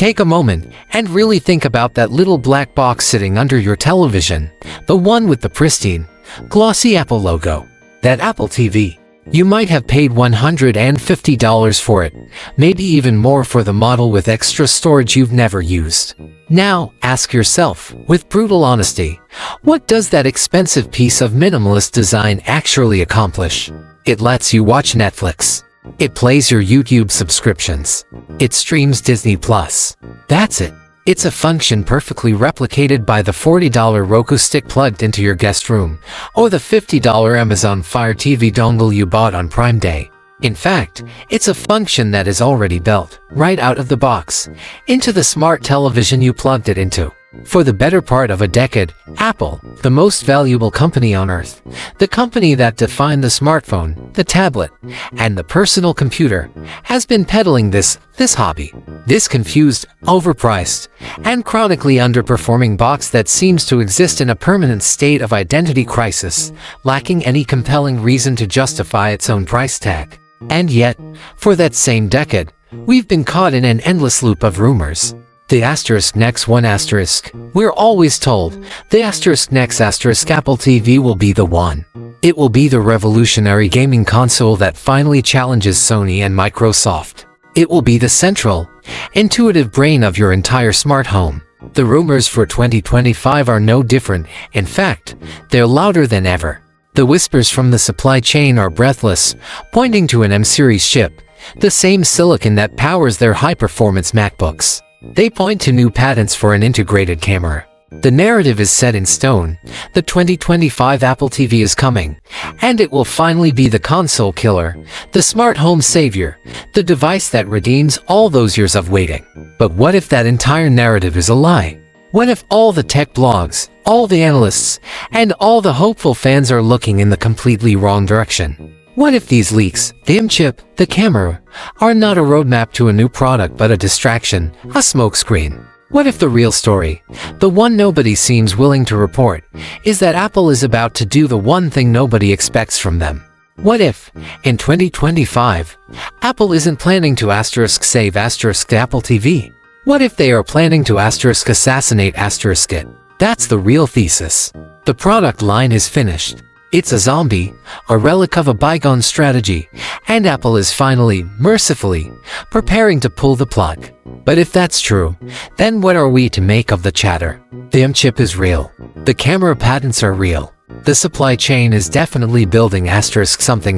Take a moment and really think about that little black box sitting under your television, the one with the pristine, glossy Apple logo. That Apple TV. You might have paid $150 for it, maybe even more for the model with extra storage you've never used. Now, ask yourself, with brutal honesty, what does that expensive piece of minimalist design actually accomplish? It lets you watch Netflix. It plays your YouTube subscriptions. It streams Disney Plus. That's it. It's a function perfectly replicated by the $40 Roku stick plugged into your guest room, or the $50 Amazon Fire TV dongle you bought on Prime Day. In fact, it's a function that is already built, right out of the box, into the smart television you plugged it into. For the better part of a decade, Apple, the most valuable company on earth, the company that defined the smartphone, the tablet, and the personal computer, has been peddling this hobby. This confused, overpriced, and chronically underperforming box that seems to exist in a permanent state of identity crisis, lacking any compelling reason to justify its own price tag. And yet, for that same decade, we've been caught in an endless loop of rumors. The asterisk next one asterisk. We're always told, the asterisk next asterisk Apple TV will be the one. It will be the revolutionary gaming console that finally challenges Sony and Microsoft. It will be the central, intuitive brain of your entire smart home. The rumors for 2025 are no different. In fact, they're louder than ever. The whispers from the supply chain are breathless, pointing to an M-series chip, the same silicon that powers their high-performance MacBooks. They point to new patents for an integrated camera. The narrative is set in stone. The 2025 Apple TV is coming, and it will finally be the console killer, the smart home savior, the device that redeems all those years of waiting. But what if that entire narrative is a lie? What if all the tech blogs, all the analysts, and all the hopeful fans are looking in the completely wrong direction? What if these leaks, the M-chip, the camera, are not a roadmap to a new product but a distraction, a smokescreen? What if the real story, the one nobody seems willing to report, is that Apple is about to do the one thing nobody expects from them? What if, in 2025, Apple isn't planning to save the Apple TV? What if they are planning to assassinate it? That's the real thesis. The product line is finished. It's a zombie, a relic of a bygone strategy, and Apple is finally, mercifully, preparing to pull the plug. But if that's true, then what are we to make of the chatter? The M-chip is real. The camera patents are real. The supply chain is definitely building something.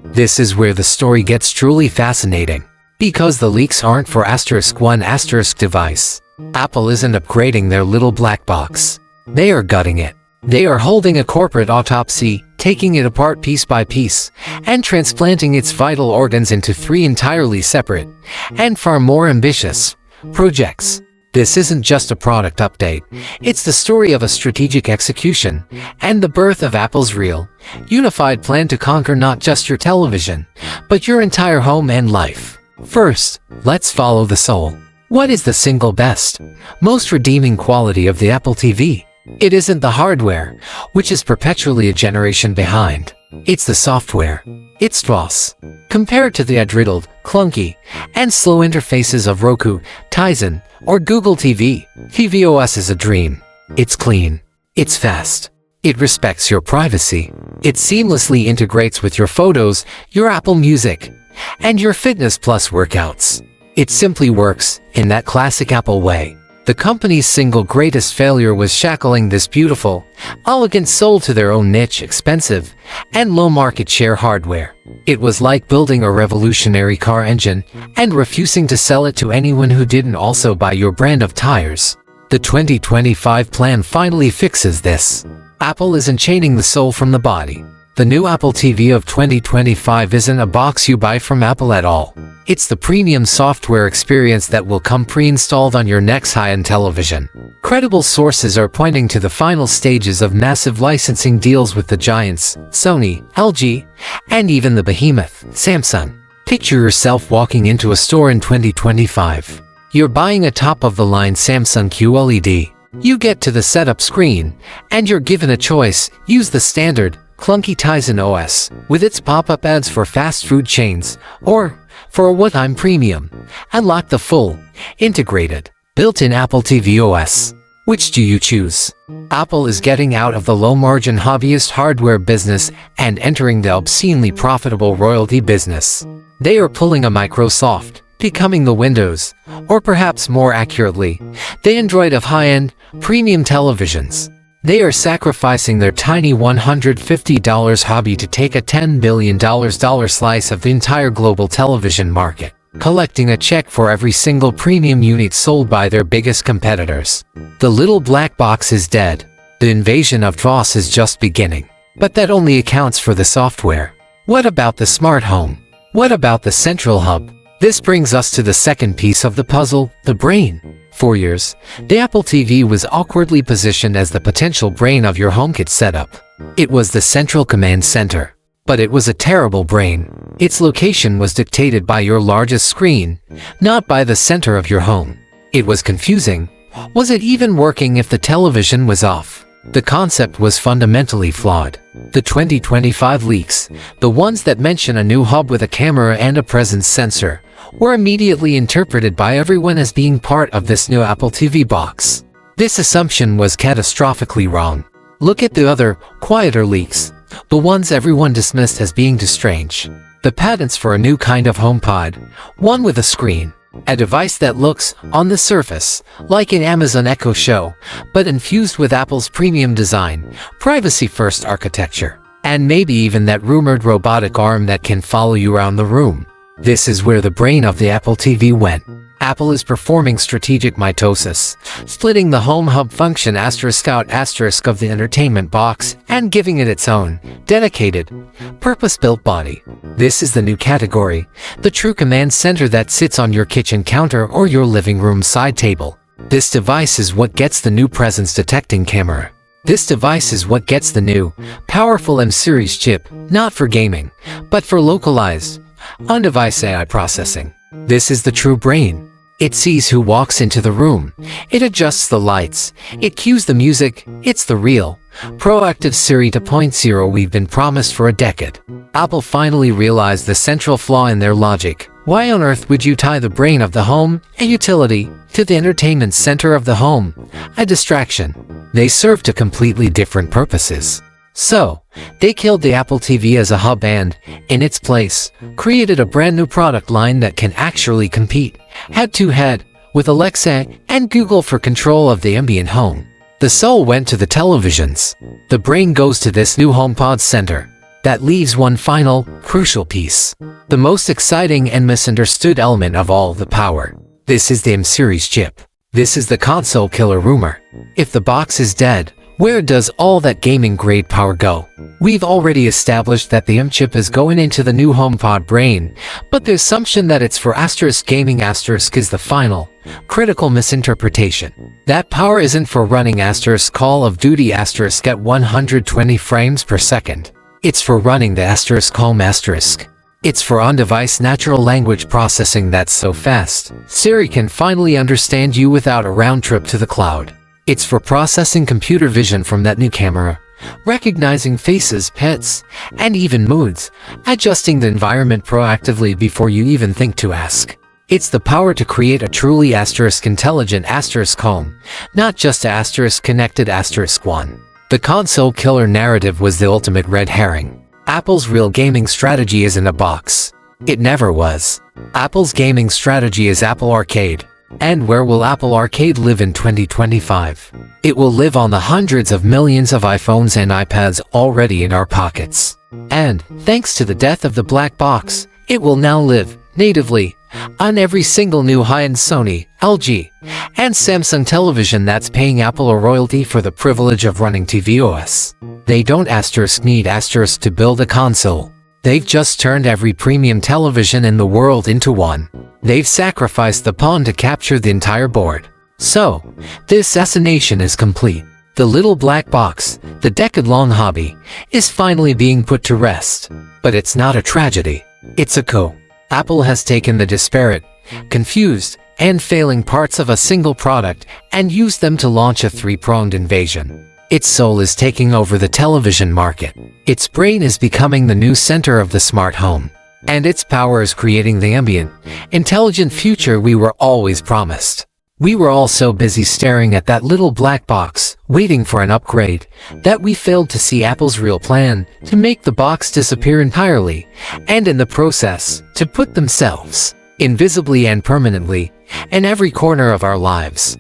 This is where the story gets truly fascinating. Because the leaks aren't for one device. Apple isn't upgrading their little black box. They are gutting it. They are holding a corporate autopsy, taking it apart piece by piece, and transplanting its vital organs into 3 entirely separate, and far more ambitious, projects. This isn't just a product update, it's the story of a strategic execution, and the birth of Apple's real, unified plan to conquer not just your television, but your entire home and life. First, let's follow the soul. What is the single best, most redeeming quality of the Apple TV? It isn't the hardware, which is perpetually a generation behind. It's the software. It's TOS. Compared to the adriddled, clunky, and slow interfaces of Roku, Tizen, or Google TV, tvOS is a dream. It's clean. It's fast. It respects your privacy. It seamlessly integrates with your photos, your Apple Music, and your Fitness Plus workouts. It simply works, in that classic Apple way. The company's single greatest failure was shackling this beautiful, elegant soul to their own niche, expensive, and low market share hardware. It was like building a revolutionary car engine and refusing to sell it to anyone who didn't also buy your brand of tires. The 2025 plan finally fixes this. Apple isn't chaining the soul from the body. The new Apple TV of 2025 isn't a box you buy from Apple at all. It's the premium software experience that will come pre-installed on your next high-end television. Credible sources are pointing to the final stages of massive licensing deals with the giants, Sony, LG, and even the behemoth, Samsung. Picture yourself walking into a store in 2025. You're buying a top-of-the-line Samsung QLED. You get to the setup screen, and you're given a choice: use the standard, clunky Tizen OS, with its pop-up ads for fast food chains, or For a one-time premium, unlock the full, integrated, built-in Apple TV OS. Which do you choose? Apple is getting out of the low-margin hobbyist hardware business and entering the obscenely profitable royalty business. They are pulling a Microsoft, becoming the Windows, or perhaps more accurately, the Android of high-end, premium televisions. They are sacrificing their tiny $150 hobby to take a $10 billion slice of the entire global television market, collecting a check for every single premium unit sold by their biggest competitors. The little black box is dead. The invasion of DOS is just beginning. But that only accounts for the software. What about the smart home? What about the central hub? This brings us to the second piece of the puzzle, the brain. For years, the Apple TV was awkwardly positioned as the potential brain of your HomeKit setup. It was the central command center. But it was a terrible brain. Its location was dictated by your largest screen, not by the center of your home. It was confusing. Was it even working if the television was off? The concept was fundamentally flawed. The 2025 leaks, the ones that mention a new hub with a camera and a presence sensor, were immediately interpreted by everyone as being part of this new Apple TV box. This assumption was catastrophically wrong. Look at the other, quieter leaks, the ones everyone dismissed as being too strange. The patents for a new kind of HomePod, one with a screen, a device that looks, on the surface, like an Amazon Echo Show, but infused with Apple's premium design, privacy-first architecture, and maybe even that rumored robotic arm that can follow you around the room. This is where the brain of the Apple TV went. Apple is performing strategic mitosis, splitting the home hub function *out* of the entertainment box and giving it its own, dedicated, purpose-built body. This is the new category, the true command center that sits on your kitchen counter or your living room side table. This device is what gets the new presence detecting camera. This device is what gets the new, powerful M-series chip, not for gaming, but for localized, on-device AI processing. This is the true brain. It sees who walks into the room. It adjusts the lights. It cues the music. It's the real, proactive Siri 2.0 we've been promised for a decade. Apple finally realized the central flaw in their logic. Why on earth would you tie the brain of the home, a utility, to the entertainment center of the home, a distraction? They serve to completely different purposes. So, they killed the Apple TV as a hub and, in its place, created a brand new product line that can actually compete, head-to-head, with Alexa and Google for control of the ambient home. The soul went to the televisions. The brain goes to this new HomePod center. That leaves one final, crucial piece. The most exciting and misunderstood element of all the power. This is the M-series chip. This is the console killer rumor. If the box is dead, where does all that gaming-grade power go? We've already established that the M-chip is going into the new HomePod brain, but the assumption that it's for *gaming* is the final, critical misinterpretation. That power isn't for running *Call of Duty* at 120 frames per second. It's for running the *Home*. It's for on-device natural language processing that's so fast, Siri can finally understand you without a round trip to the cloud. It's for processing computer vision from that new camera, recognizing faces, pets, and even moods, adjusting the environment proactively before you even think to ask. It's the power to create a truly *intelligent *home, not just a *connected *1. The console killer narrative was the ultimate red herring. Apple's real gaming strategy isn't a box. It never was. Apple's gaming strategy is Apple Arcade. And where will Apple Arcade live in 2025? It will live on the hundreds of millions of iPhones and iPads already in our pockets. And, thanks to the death of the black box, it will now live, natively, on every single new high-end Sony, LG, and Samsung television that's paying Apple a royalty for the privilege of running tvOS. They don't need * to build a console. They've just turned every premium television in the world into one. They've sacrificed the pawn to capture the entire board. So, the assassination is complete. The little black box, the decade-long hobby, is finally being put to rest. But it's not a tragedy. It's a coup. Apple has taken the disparate, confused, and failing parts of a single product and used them to launch a three-pronged invasion. Its soul is taking over the television market. Its brain is becoming the new center of the smart home. And its power is creating the ambient, intelligent future we were always promised. We were all so busy staring at that little black box, waiting for an upgrade, that we failed to see Apple's real plan to make the box disappear entirely, and in the process, to put themselves, invisibly and permanently, in every corner of our lives.